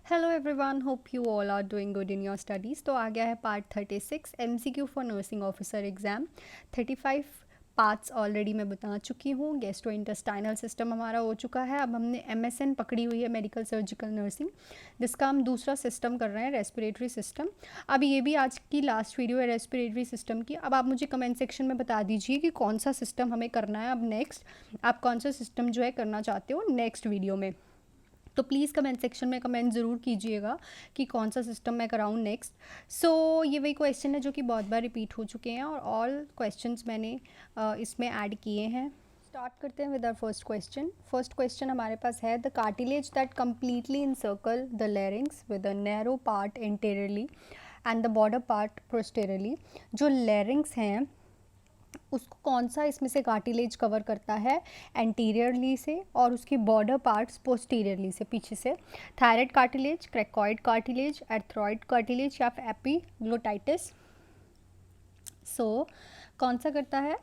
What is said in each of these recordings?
Hello everyone, hope you all are doing good in your studies. तो आ गया है part 36 MCQ for nursing officer exam. 35 parts already मैं बता चुकी हूँ। गैस्ट्रो इंटेस्टाइनल सिस्टम हमारा हो चुका है। अब हमने एमएसएन पकड़ी हुई है, मेडिकल सर्जिकल नर्सिंग, जिसका हम दूसरा सिस्टम कर रहे हैं, रेस्पिरेटरी सिस्टम। अब ये भी आज की लास्ट वीडियो है रेस्पिरेटरी सिस्टम की। अब आप मुझे कमेंट सेक्शन में बता दीजिए कि कौन सा सिस्टम हमें करना है अब नेक्स्ट। आप कौन सा सिस्टम जो है करना चाहते हो नेक्स्ट वीडियो में। तो प्लीज़ कमेंट सेक्शन में कमेंट ज़रूर कीजिएगा कि कौन सा सिस्टम मैं कराऊँ नेक्स्ट। ये वही क्वेश्चन है जो कि बहुत बार रिपीट हो चुके हैं और ऑल क्वेश्चंस मैंने इसमें ऐड किए हैं। स्टार्ट करते हैं with our first question. First question हमारे पास है the cartilage that completely encircle the larynx with a narrow part anteriorly and the border part posteriorly. जो लैरिंग्स हैं उसको कौन सा इसमें से कार्टिलेज कवर करता है एंटीरियरली से, और उसकी बॉर्डर पार्ट्स पोस्टीरियरली से, पीछे से। थायराइड कार्टिलेज, क्रेकॉइड कार्टिलेज, एर्थ्रॉइड कार्टिलेज या फिर एपिग्लोटाइटिस। कौन सा करता है?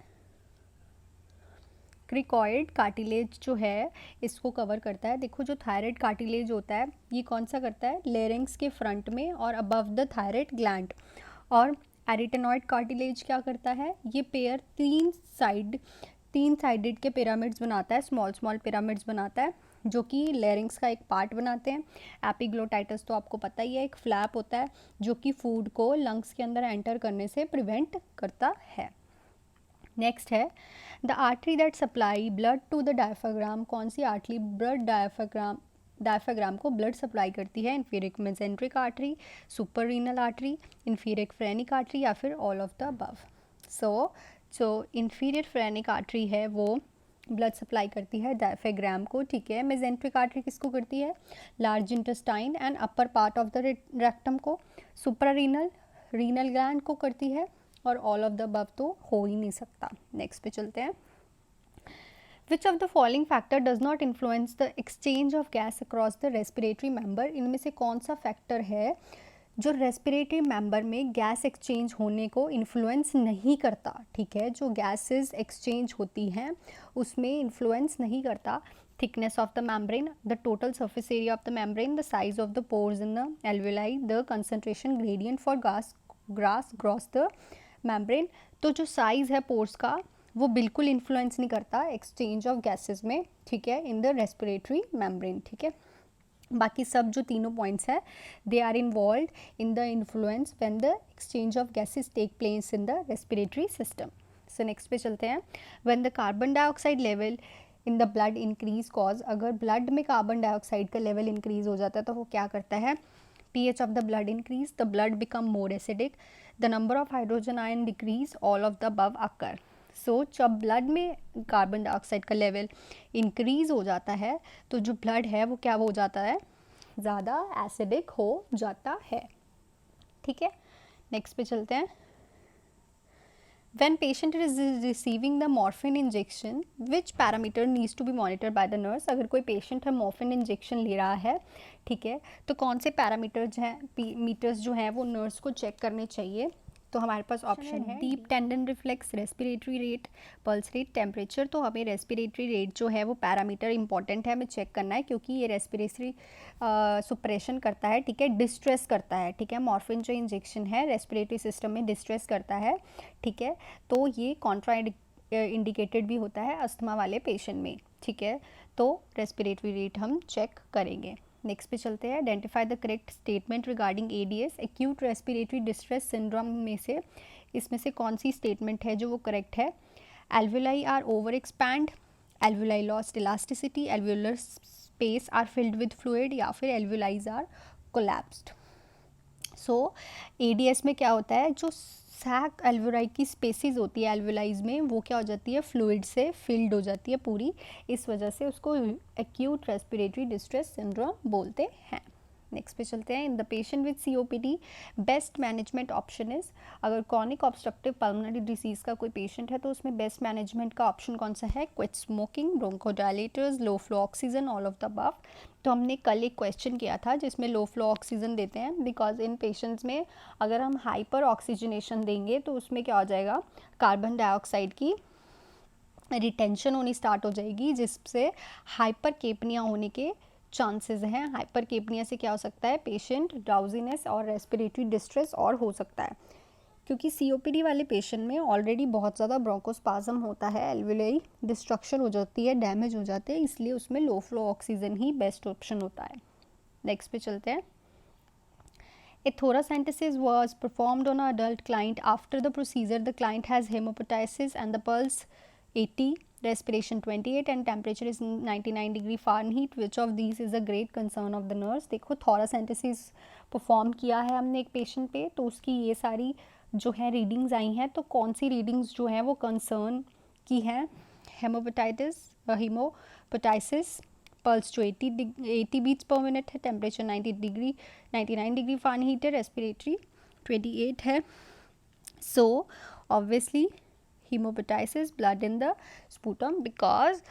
क्रिकॉइड कार्टिलेज जो है इसको कवर करता है। देखो, जो थायराइड कार्टिलेज होता है ये कौन सा करता है? लेरिंग्स के फ्रंट में और अबव द थायराइड ग्लैंड। और एरिटेनॉइड कार्टिलेज क्या करता है? ये पेयर तीन साइडेड के पिरामिड्स बनाता है, स्मॉल स्मॉल पिरामिड्स बनाता है, जो कि लेरिंग्स का एक पार्ट बनाते हैं। एपिग्लोटाइटिस तो आपको पता ही है, एक फ्लैप होता है जो कि फूड को लंग्स के अंदर एंटर करने से प्रिवेंट करता है। नेक्स्ट है the artery that supply blood to the diaphragm. कौन सी आर्टरी ब्लड डायफ्राग्राम को ब्लड सप्लाई करती है? Inferior mesenteric artery, suprarenal artery, inferior phrenic artery या फिर ऑल ऑफ द अबव। जो इन्फीरियर फ्रेनिक आर्टरी है वो ब्लड सप्लाई करती है डायफ्राग्राम को, ठीक है। मेसेंट्रिक आर्टरी किसको करती है? Large intestine and upper part of the rectum को। सुपर रीनल ग्लैंड को करती है, और ऑल ऑफ द अबव तो हो ही नहीं सकता। नेक्स्ट पे चलते हैं। Which of the following factor does not influence the exchange of gas across the respiratory member. इनमें से कौन सा फैक्टर है जो रेस्पिरेटरी मेंबर में गैस एक्सचेंज होने को इन्फ्लुएंस नहीं करता? ठीक है, जो गैसेस एक्सचेंज होती हैं उसमें इन्फ्लुएंस नहीं करता। Thickness of the membrane, the total surface area of the membrane, the size of the pores in the alveoli, the concentration gradient for grass cross the membrane. तो जो साइज़ है pores का वो बिल्कुल इन्फ्लुएंस नहीं करता एक्सचेंज ऑफ गैसेस में, ठीक है, इन द रेस्पिरेटरी मेम्ब्रेन, ठीक है। बाकी सब जो तीनों पॉइंट्स है they are involve in the influence when the exchange of gases take place in the respiratory system. So next पे चलते हैं। When the carbon dioxide level in the blood increase cause, अगर ब्लड में carbon dioxide का level increase हो जाता है तो वो क्या करता है? pH of the blood increase, the blood become more acidic, the number of hydrogen ion decrease, all of the above occur. जब ब्लड में कार्बन डाइऑक्साइड का लेवल इंक्रीज हो जाता है तो जो ब्लड है वो क्या हो जाता है? ज़्यादा एसिडिक हो जाता है, ठीक है। नेक्स्ट पे चलते हैं। When patient is receiving the morphine injection, which parameter needs to be monitored by the nurse? अगर कोई पेशेंट है morphine injection ले रहा है, ठीक है, तो कौन से पैरामीटर्स जो हैं वो नर्स को चेक करने चाहिए? तो हमारे पास ऑप्शन है deep tendon reflex, respiratory rate, pulse rate, temperature. तो हमें रेस्पिरेटरी रेट जो है वो पैरामीटर इंपॉर्टेंट है, हमें चेक करना है, क्योंकि ये रेस्पिरेटरी सुप्रेशन करता है, ठीक है, डिस्ट्रेस करता है, ठीक है। मॉर्फिन जो इंजेक्शन है रेस्पिरेटरी सिस्टम में डिस्ट्रेस करता है, ठीक है। तो ये कॉन्ट्रा इंडिकेटेड भी होता है अस्थमा वाले पेशेंट में, ठीक है। तो रेस्पिरेटरी रेट हम चेक करेंगे। नेक्स्ट पे चलते हैं। Identify the correct statement regarding ADS, acute respiratory distress syndrome में से इसमें से कौन सी स्टेटमेंट है जो वो करेक्ट है? Alveoli are over expand, alveoli lost elasticity, alveolar space are filled with fluid, या फिर एल्वुलाइज आर कोलैप्स्ड। एडीएस में क्या होता है? जो सैक एल्वुलाई की स्पेसिस होती है एल्वुलाइज में वो क्या हो जाती है? फ्लूइड से फिल्ड हो जाती है पूरी, इस वजह से उसको एक्यूट रेस्पिरेटरी डिस्ट्रेस सिंड्रोम बोलते हैं। नेक्स्ट पे चलते हैं। In the patient with COPD best management option is, अगर क्रॉनिक ऑब्स्ट्रक्टिव पल्मोनरी डिसीज़ का कोई पेशेंट है तो उसमें बेस्ट मैनेजमेंट का ऑप्शन कौन सा है? Quit smoking, bronchodilators, low flow oxygen, all of the above. तो हमने कल एक क्वेश्चन किया था जिसमें लो फ्लो ऑक्सीजन देते हैं, बिकॉज इन पेशेंट्स में अगर हम हाइपर ऑक्सीजनेशन देंगे तो उसमें क्या हो जाएगा? कार्बन डाइऑक्साइड की रिटेंशन होनी स्टार्ट हो जाएगी, जिससे हाइपर केपनिया होने के चांसेस हैं। हाइपरकेपनिया से क्या हो सकता है, पेशेंट ड्राउजीनेस और रेस्पिरेटरी डिस्ट्रेस और हो सकता है, क्योंकि सीओपीडी वाले पेशेंट में ऑलरेडी बहुत ज़्यादा ब्रोंकोस्पाज्म होता है, एल्वियोलाई डिस्ट्रक्शन हो जाती है, डैमेज हो जाते हैं, इसलिए उसमें लो फ्लो ऑक्सीजन ही बेस्ट ऑप्शन होता है। नेक्स्ट पे चलते हैं। A thoracentesis was performed on an adult client. After the procedure, the client has hemoptysis and the pulse 80, respiration 28 and temperature is 99 degree Fahrenheit. Which of these is a great concern of the nurse? देखो thoracentesis perform किया है हमने एक patient पे, तो उसकी ये सारी जो है रीडिंग्स आई हैं, तो कौन सी रीडिंग्स जो हैं वो कंसर्न की हैं? हेमोपटाइसिस, पल्स जो 80 बीट्स पर मिनट है, टेम्परेचर 99 डिग्री फ़ारेनहीट है, रेस्पिरेटरी 28 है। So obviously haemoptysis, blood in the sputum, because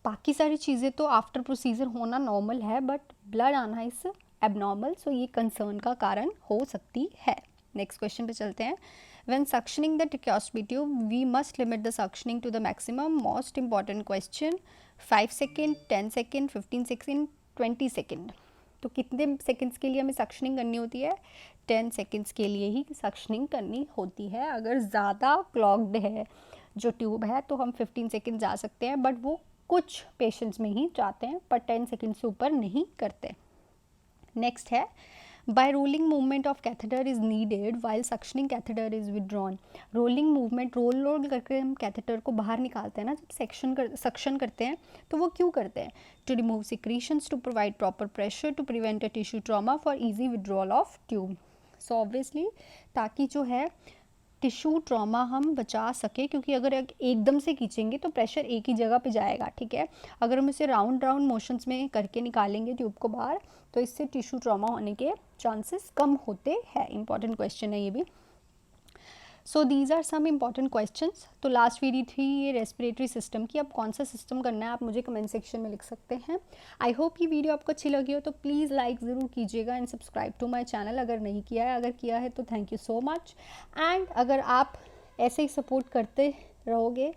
बाकी सारी चीज़ें तो आफ्टर प्रोसीजर होना नॉर्मल है, बट ब्लड आना इस एबनॉर्मल, सो ये कंसर्न का कारण हो सकती है। नेक्स्ट क्वेश्चन पे चलते हैं। When suctioning the tracheostomy tube, we must limit the suctioning to the maximum. Most important question, 5 second, 10 second, 15 second, 20 second. तो कितने सेकेंड्स के लिए हमें सक्शनिंग करनी होती है? 10 सेकेंड्स के लिए ही सक्शनिंग करनी होती है। अगर ज़्यादा क्लॉग्ड है जो ट्यूब है तो हम 15 सेकेंड जा सकते हैं, बट वो कुछ पेशेंट्स में ही जाते हैं, पर 10 सेकेंड से ऊपर नहीं करते। नेक्स्ट है, by rolling movement of catheter is needed while suctioning catheter is withdrawn. rolling movement, roll करके हम कैथेटर को बाहर निकालते हैं ना, जब सक्शन करते हैं तो वो क्यों करते हैं? to remove secretions, to provide proper pressure, to prevent a tissue trauma, for easy withdrawal of tube. so obviously ताकि जो है टिश्यू ट्रॉमा हम बचा सके, क्योंकि अगर एकदम से खींचेंगे तो प्रेशर एक ही जगह पे जाएगा, ठीक है। अगर हम इसे राउंड मोशंस में करके निकालेंगे ट्यूब को बाहर, तो इससे टिश्यू ट्रॉमा होने के चांसेस कम होते हैं। इंपॉर्टेंट क्वेश्चन है ये भी। So these are some important questions. तो लास्ट वीडियो थी ये रेस्पिरेटरी सिस्टम की। अब कौन सा सिस्टम करना है आप मुझे कमेंट सेक्शन में लिख सकते हैं। आई होप ये वीडियो आपको अच्छी लगी हो, तो प्लीज़ लाइक ज़रूर कीजिएगा and subscribe to my channel अगर नहीं किया है। अगर किया है तो thank you so much. And अगर आप ऐसे ही सपोर्ट करते रहोगे